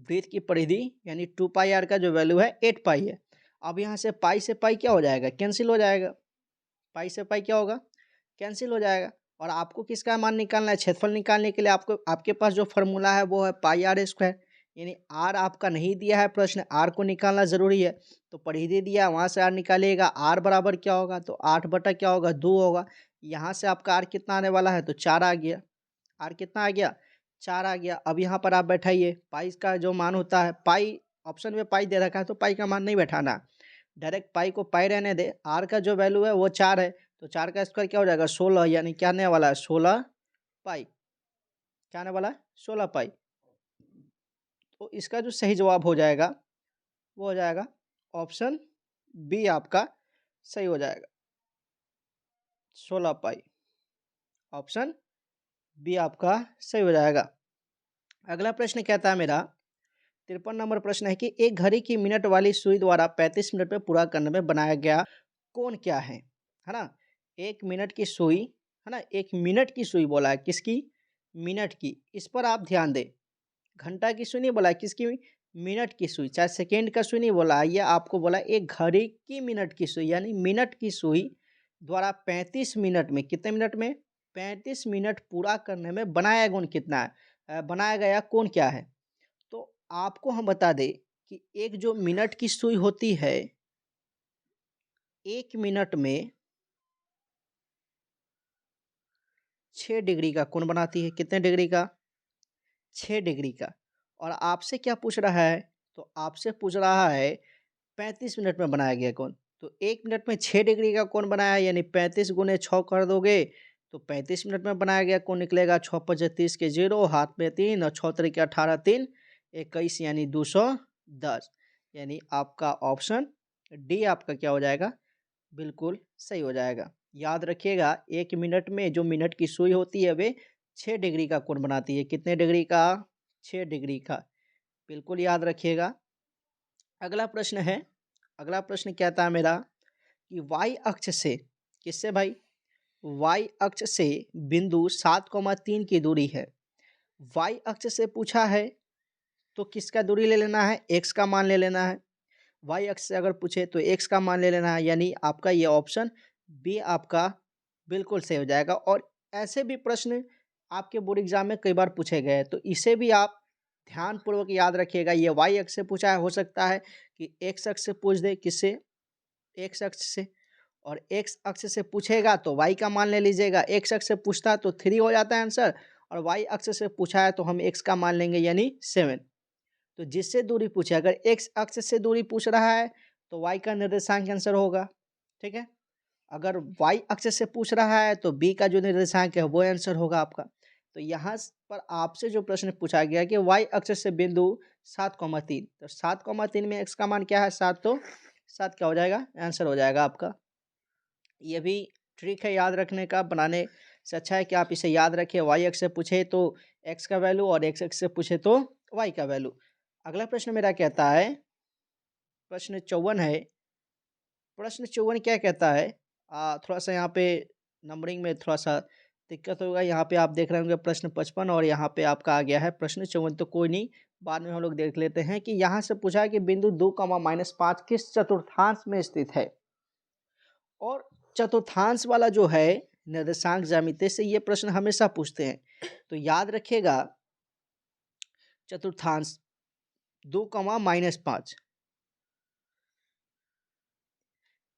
वृत्त की परिधि यानी 2 पाई आर का जो वैल्यू है 8 पाई है। अब यहाँ से पाई क्या हो जाएगा? कैंसिल हो जाएगा। पाई से पाई क्या होगा? कैंसिल हो जाएगा। और आपको किसका मान निकालना है? क्षेत्रफल निकालने के लिए आपको आपके पास जो फॉर्मूला है वो है पाई आर स्क्वायर। यानी आर आपका नहीं दिया है प्रश्न, आर को निकालना ज़रूरी है। तो परिधि दिया वहाँ से आर निकालिएगा। आर बराबर क्या होगा? तो 8 बटा क्या होगा? 2 होगा। यहाँ से आपका आर कितना आने वाला है? तो 4 आ गया। आर कितना आ गया? 4 आ गया। अब यहाँ पर आप बैठाइए पाई का जो मान होता है, पाई ऑप्शन में पाई दे रखा है तो पाई का मान नहीं बैठाना, डायरेक्ट पाई को पाई रहने दे। आर का जो वैल्यू है वो 4 है, तो 4 का स्क्वायर क्या हो जाएगा? 16। यानी क्या आने वाला है? 16 पाई। क्या आने वाला है? 16 पाई। तो इसका जो सही जवाब हो जाएगा वो हो जाएगा ऑप्शन बी, आपका सही हो जाएगा 16 पाई। ऑप्शन बी आपका सही हो जाएगा। अगला प्रश्न कहता है मेरा 53 नंबर प्रश्न है कि एक घड़ी की मिनट वाली सुई द्वारा 35 मिनट में पूरा करने में बनाया गया कोण क्या है ना? 1 मिनट की सुई, है ना, 1 मिनट की सुई बोला है, किसकी? मिनट की। इस पर आप ध्यान दें, घंटा की सुई नहीं बोला है, किसकी? मिनट की सुई। चाहे सेकेंड का सुई नहीं बोला है, यह आपको बोला एक घड़ी की मिनट की सुई, यानी मिनट की सुई द्वारा 35 मिनट में, कितने मिनट में? 35 मिनट पूरा करने में बनाया गुण कितना है, बनाया गया कोण क्या है? तो आपको हम बता दें कि एक जो मिनट की सुई होती है, 1 मिनट में 6 डिग्री का कोण बनाती है। कितने डिग्री का? 6 डिग्री का। और आपसे क्या पूछ रहा है? तो आपसे पूछ रहा है 35 मिनट में बनाया गया कोण। तो 1 मिनट में 6 डिग्री का कोण बनाया, यानी 35 गुने 6 कर दोगे तो 35 मिनट में बनाया गया कोण निकलेगा। 6 पचे 30 के 0, हाथ में 3 और 6 तरीके 18, 3 21 यानी 210। यानी आपका ऑप्शन डी आपका क्या हो जाएगा? बिल्कुल सही हो जाएगा। याद रखिएगा 1 मिनट में जो मिनट की सुई होती है वे 6 डिग्री का कोण बनाती है। कितने डिग्री का? 6 डिग्री का। बिल्कुल याद रखिएगा। अगला प्रश्न है, अगला प्रश्न कहता है मेरा कि वाई अक्ष से, किससे भाई? वाई अक्ष से बिंदु 7,3 की दूरी है। वाई अक्ष से पूछा है तो किसका दूरी ले लेना है? एक्स का मान ले लेना है। वाई अक्ष से अगर पूछे तो एक्स का मान ले लेना है, यानी आपका ये ऑप्शन बी आपका बिल्कुल सही हो जाएगा। और ऐसे भी प्रश्न आपके बोर्ड एग्जाम में कई बार पूछे गए हैं, तो इसे भी आप ध्यानपूर्वक याद रखिएगा। ये वाई अक्ष से पूछा है, हो सकता है कि एक्स अक्ष से पूछ दे। किससे? एक्स अक्ष से। और एक्स अक्ष से पूछेगा तो वाई का मान ले लीजिएगा। एक्स अक्ष से पूछता है तो 3 हो जाता है आंसर, और वाई अक्ष से पूछा है तो हम एक्स का मान लेंगे यानी 7। तो जिससे दूरी पूछे, अगर एक्स अक्ष से दूरी पूछ रहा है तो वाई का निर्देशांक आंसर होगा, ठीक है। अगर वाई अक्ष से पूछ रहा है तो बी का जो निर्देशांक है वो आंसर होगा आपका। तो यहाँ पर आपसे जो प्रश्न पूछा गया कि y अक्ष से बिंदु 7,3, तो 7,3 में x का मान क्या है 7, तो 7 क्या हो जाएगा, आंसर हो जाएगा आपका। ये भी ट्रिक है याद रखने का, बनाने से अच्छा है कि आप इसे याद रखें। y अक्ष से पूछे तो x का वैल्यू और x अक्ष से पूछे तो y का वैल्यू। अगला प्रश्न मेरा कहता है, प्रश्न 54 है। प्रश्न 54 क्या कहता है, थोड़ा सा यहाँ पे नंबरिंग में थोड़ा सा दिक्कत होगा। यहाँ पे आप देख रहे होंगे प्रश्न 55 और यहाँ पे आपका आ गया है प्रश्न 54, तो कोई नहीं, बाद में हम लोग देख लेते हैं। कि यहाँ से पूछा है कि बिंदु 2,-5 किस चतुर्थांश में स्थित है। और चतुर्थांश वाला जो है निर्देशांक ज्यामिति से ये प्रश्न हमेशा पूछते हैं, तो याद रखिएगा चतुर्थांश 2,-5,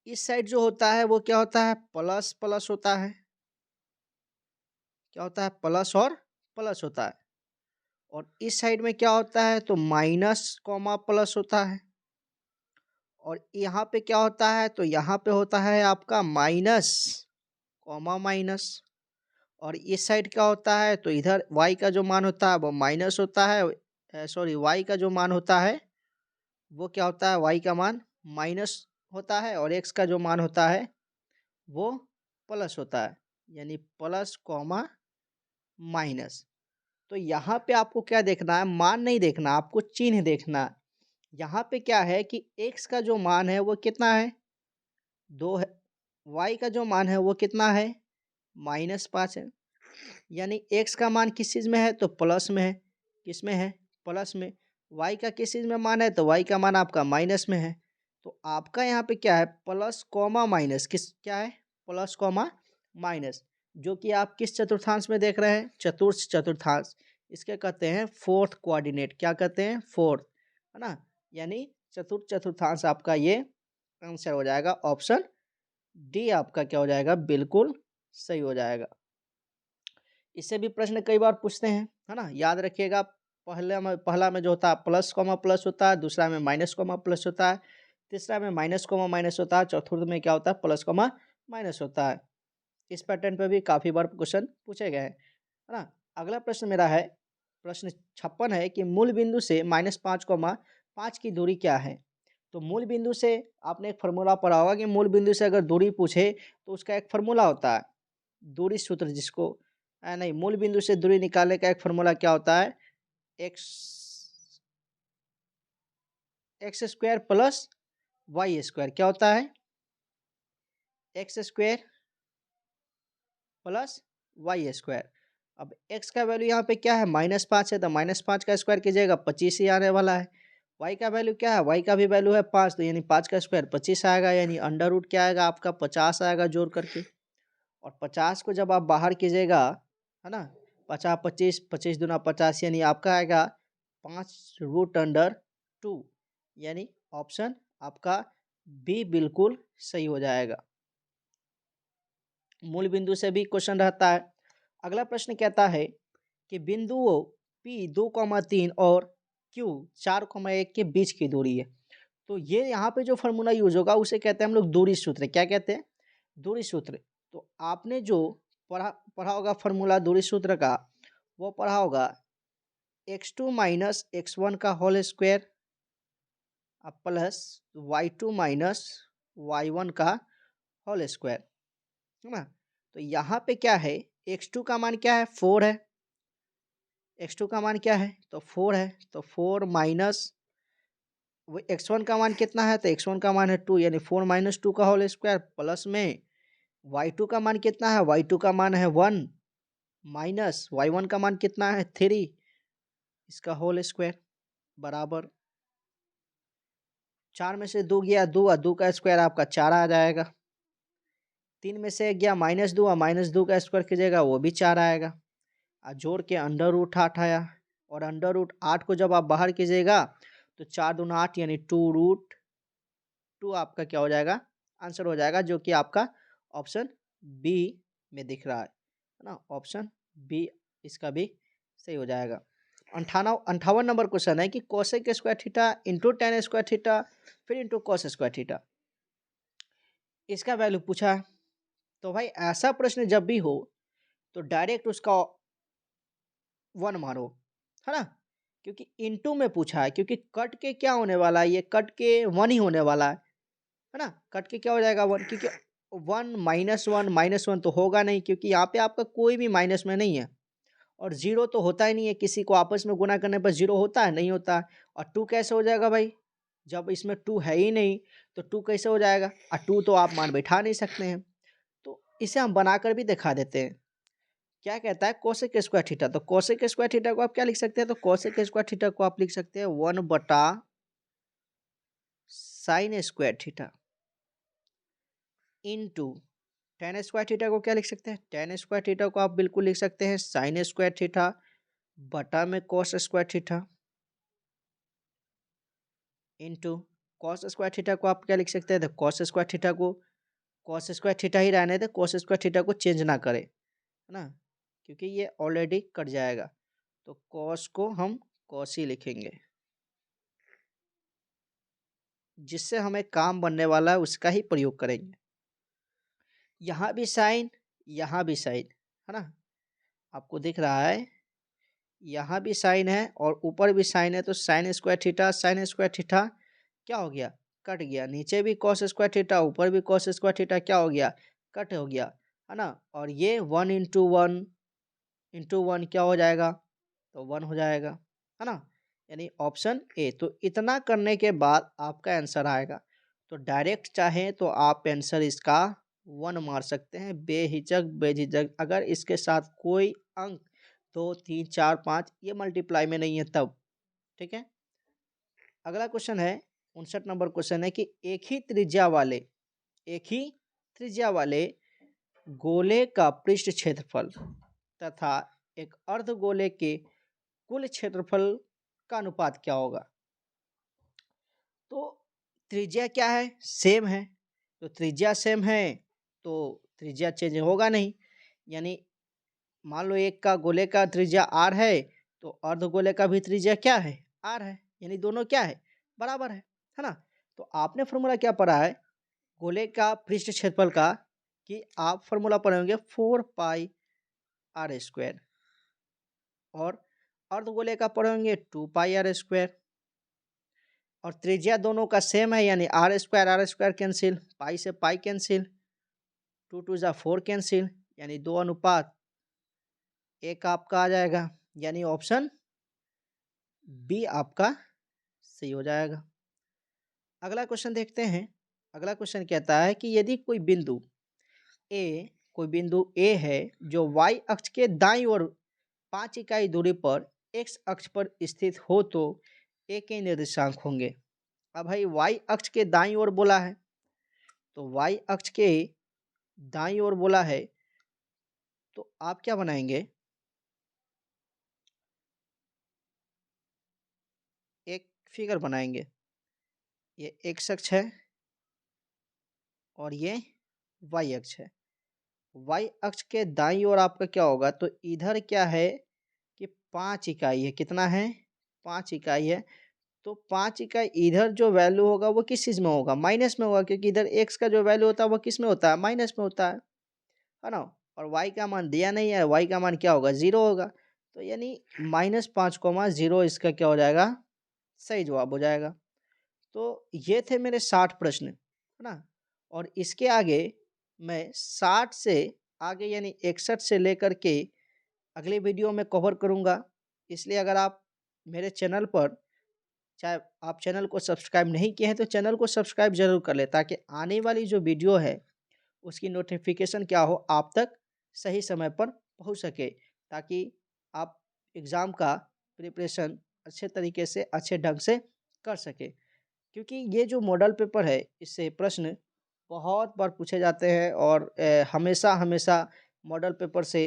इस साइड जो होता है वो क्या होता है, प्लस प्लस होता है। क्या होता है, प्लस और प्लस होता है। और इस साइड में क्या होता है, तो माइनस कॉमा प्लस होता है। और यहाँ पे क्या होता है, तो यहाँ पे होता है आपका माइनस कॉमा माइनस। और इस साइड क्या होता है, तो इधर y का जो मान होता है वो माइनस होता है, सॉरी y का जो मान होता है वो क्या होता है, y का मान माइनस होता है। और x का जो मान होता है वो प्लस होता है, यानी प्लस कॉमा माइनस। तो यहाँ पे आपको क्या देखना है, मान नहीं देखना, आपको चिन्ह देखना है। यहाँ पे क्या है कि x का जो मान है वो कितना है, 2 है। y का जो मान है वो कितना है, -5 है। यानी x का मान किस चीज़ में है, तो प्लस में है। किस में है, प्लस में। y का किस चीज़ में मान है, तो y का मान आपका माइनस में है। तो आपका यहाँ पे क्या है, प्लस कॉमा माइनस, किस क्या है, प्लस कॉमा माइनस। जो कि आप किस चतुर्थांश में देख रहे हैं, चतुर्थ चतुर्थांश। इसके कहते हैं फोर्थ कोऑर्डिनेट। क्या कहते हैं, फोर्थ, है ना। यानी चतुर्थ चतुर्थांश आपका ये आंसर हो जाएगा। ऑप्शन डी आपका क्या हो जाएगा, बिल्कुल सही हो जाएगा। इससे भी प्रश्न कई बार पूछते हैं, है ना, याद रखिएगा। पहला में जो होता है प्लस कॉमा प्लस होता है, दूसरा में माइनस कॉमा प्लस होता है, तीसरा में माइनस कॉमा माइनस होता है, चौथा में क्या होता है, प्लस कॉमा माइनस होता है। इस पैटर्न पे भी काफ़ी बार क्वेश्चन पूछे गए हैं, है ना। अगला प्रश्न मेरा है, प्रश्न 56 है कि मूल बिंदु से -5,5 की दूरी क्या है। तो मूल बिंदु से आपने एक फार्मूला पढ़ा होगा कि मूल बिंदु से अगर दूरी पूछे तो उसका एक फार्मूला होता है, दूरी सूत्र, जिसको नहीं, मूल बिंदु से दूरी निकालने का एक फार्मूला क्या होता है, x x square plus y square. क्या होता है, x square plus y square. अब x का वैल्यू यहाँ पे क्या है, -5 है, तो -5 का स्क्वायर कीजिएगा 25 ही आने वाला है। y का वैल्यू क्या है, y का भी वैल्यू है 5, तो यानी 5 का स्क्वायर 25 आएगा, यानी अंडर रूट क्या आएगा आपका 50 आएगा जोड़ करके। और 50 को जब आप बाहर कीजिएगा, है ना, 50 25 25 दूना 50, यानी आपका आएगा 5√2, यानी ऑप्शन आपका बी बिल्कुल सही हो जाएगा। मूल बिंदु से भी क्वेश्चन रहता है। अगला प्रश्न कहता है कि बिंदुओं P 2,3 और Q 4,1 के बीच की दूरी है। तो ये यहाँ पे जो फार्मूला यूज होगा उसे कहते हैं हम लोग दूरी सूत्र। क्या कहते हैं, दूरी सूत्र। तो आपने जो पढ़ा होगा फार्मूला दूरी सूत्र का, वो पढ़ा होगा x2 माइनस x1 का whole square plus y2 minus y1 का होल स्क्वायर, है ना। तो यहाँ पे क्या है, x2 का मान क्या है, 4 है। x2 का मान क्या है, तो 4 है। तो 4 माइनस x1 का मान कितना है, तो x1 का मान है 2, यानी 4 माइनस 2 का होल स्क्वायर प्लस में y2 का मान कितना है, y2 का मान है 1 माइनस y1 का मान कितना है 3, इसका होल स्क्वायर बराबर 4 में से 2 गया 2, 2 का स्क्वायर आपका 4 आ जाएगा। 3 में से 1 गया -2 का स्क्वायर कीजिएगा वो भी 4 आएगा। जोड़ के अंडर रूट 8 आया। और अंडर रूट 8 को जब आप बाहर कीजिएगा तो 4 दूना 8, यानी 2√2 आपका क्या हो जाएगा, आंसर हो जाएगा, जो कि आपका ऑप्शन बी में दिख रहा है ना। ऑप्शन बी इसका भी सही हो जाएगा। 58 नंबर क्वेश्चन है कि cosec square theta into ten square theta फिर इंटू कॉस स्क्वायर थीटा, इसका वैल्यू पूछा है। तो भाई ऐसा प्रश्न जब भी हो तो डायरेक्ट उसका 1 मारो, है ना? क्योंकि इनटू में पूछा है, क्योंकि कट के क्या होने वाला है, ये कट के 1 ही होने वाला है ना? कट के क्या हो जाएगा 1, क्योंकि 1 माइनस 1 तो होगा नहीं, क्योंकि यहाँ पे आपका कोई भी माइनस में नहीं है और 0 तो होता ही नहीं है, किसी को आपस में गुना करने पर 0 होता है? नहीं होता है। और 2 कैसे हो जाएगा भाई? जब इसमें 2 है ही नहीं तो 2 कैसे हो जाएगा? 2 तो आप मान बैठा नहीं सकते हैं। तो इसे हम बनाकर भी दिखा देते हैं। क्या कहता है कोसेक स्क्वायर थीटा, तो कोसेक स्क्वायर थीटा को आप क्या लिख सकते हैं? तो कोसेक स्क्वायर थीटा को आप लिख सकते हैं 1 बटा sine square theta into ten square theta को क्या लिख सकते हैं? टेन स्क्वायर थीटा को आप बिल्कुल लिख सकते हैं साइन स्क्वायर थीटा बटा में cos square theta into cos square theta को आप क्या लिख सकते हैं? तो कॉस स्क्वायर थीटा को कॉस स्क्वायर थीटा ही रहने दे, कॉस स्क्वायर थीटा को चेंज ना करें, है ना? क्योंकि ये ऑलरेडी कट जाएगा, तो कॉस को हम कॉस ही लिखेंगे, जिससे हमें काम बनने वाला है उसका ही प्रयोग करेंगे। यहाँ भी साइन, यहाँ भी साइन, है ना? आपको दिख रहा है यहाँ भी साइन है और ऊपर भी साइन है, तो साइन स्क्वायर थीटा क्या हो गया? कट गया। नीचे भी कॉस स्क्वायर थीटा, ऊपर भी कॉस स्क्वायर थीटा क्या हो गया? कट हो गया, है ना? और ये 1 इंटू वन क्या हो जाएगा? तो 1 हो जाएगा, है ना? यानी ऑप्शन ए। तो इतना करने के बाद आपका आंसर आएगा। तो डायरेक्ट चाहें तो आप आंसर इसका 1 मार सकते हैं, बेहिचक बेझिझक। अगर इसके साथ कोई अंक 2 3 4 5 ये मल्टीप्लाई में नहीं है तब, ठीक है? अगला क्वेश्चन है 59 नंबर क्वेश्चन है कि एक ही त्रिज्या वाले गोले का पृष्ठ क्षेत्रफल तथा एक अर्धगोले के कुल क्षेत्रफल का अनुपात क्या होगा? तो त्रिज्या क्या है? सेम है। तो त्रिज्या सेम है तो त्रिज्या चेंज होगा नहीं। यानी मान लो एक का गोले का त्रिज्या r है तो अर्धगोले का भी त्रिज्या क्या है? r है। यानी दोनों क्या है? बराबर है ना? तो आपने फॉर्मूला क्या पढ़ा है गोले का पृष्ठ क्षेत्रफल का? कि आप फॉर्मूला पढ़े होंगे 4 पाई r स्क्वायर, और अर्धगोले का पढ़े होंगे 2 पाई r स्क्वायर, और त्रिज्या दोनों का सेम है, यानी r स्क्वायर कैंसिल, पाई से पाई कैंसिल, 2 2 जा 4 कैंसिल, यानी 2 अनुपात 1 आपका आ जाएगा। यानी ऑप्शन बी आपका सही हो जाएगा। अगला क्वेश्चन देखते हैं। अगला क्वेश्चन कहता है कि यदि कोई बिंदु ए है जो y अक्ष के दाईं ओर 5 इकाई दूरी पर x अक्ष पर स्थित हो तो a के निर्देशांक होंगे। अब भाई y अक्ष के दाईं ओर बोला है, तो y अक्ष के दाईं ओर बोला है तो आप क्या बनाएंगे? एक फिगर बनाएंगे। ये x अक्ष है और ये y अक्ष है। y अक्ष के दाईं ओर आपका क्या होगा? तो इधर क्या है कि 5 इकाई है। कितना है? 5 इकाई है। तो 5 इकाई इधर जो वैल्यू होगा वो किस चीज़ में होगा? माइनस में होगा, क्योंकि इधर x का जो वैल्यू होता है वो किस में होता है? माइनस में होता है ना? और y का मान दिया नहीं है, y का मान क्या होगा? 0 होगा। तो यानी -5, 0 इसका क्या हो जाएगा? सही जवाब हो जाएगा। तो ये थे मेरे 60 प्रश्न, है ना? और इसके आगे मैं 60 से आगे यानी 61 से लेकर के अगले वीडियो में कवर करूँगा। इसलिए अगर आप मेरे चैनल पर, चाहे आप चैनल को सब्सक्राइब नहीं किए हैं तो चैनल को सब्सक्राइब ज़रूर कर लें, ताकि आने वाली जो वीडियो है उसकी नोटिफिकेशन क्या हो आप तक सही समय पर पहुंच सके, ताकि आप एग्ज़ाम का प्रिपरेशन अच्छे तरीके से अच्छे ढंग से कर सके। क्योंकि ये जो मॉडल पेपर है इससे प्रश्न बहुत बार पूछे जाते हैं और हमेशा हमेशा मॉडल पेपर से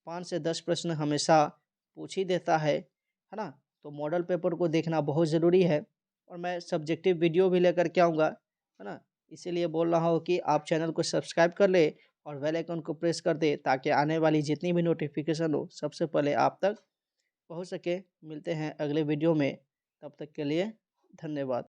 5 से 10 प्रश्न हमेशा पूछ ही देता है ना? तो मॉडल पेपर को देखना बहुत ज़रूरी है और मैं सब्जेक्टिव वीडियो भी लेकर के आऊँगा, है ना? इसीलिए बोल रहा हूँ कि आप चैनल को सब्सक्राइब कर ले और बेल आइकन को प्रेस कर दे, ताकि आने वाली जितनी भी नोटिफिकेशन हो सबसे पहले आप तक पहुँच सके। मिलते हैं अगले वीडियो में, तब तक के लिए धन्यवाद।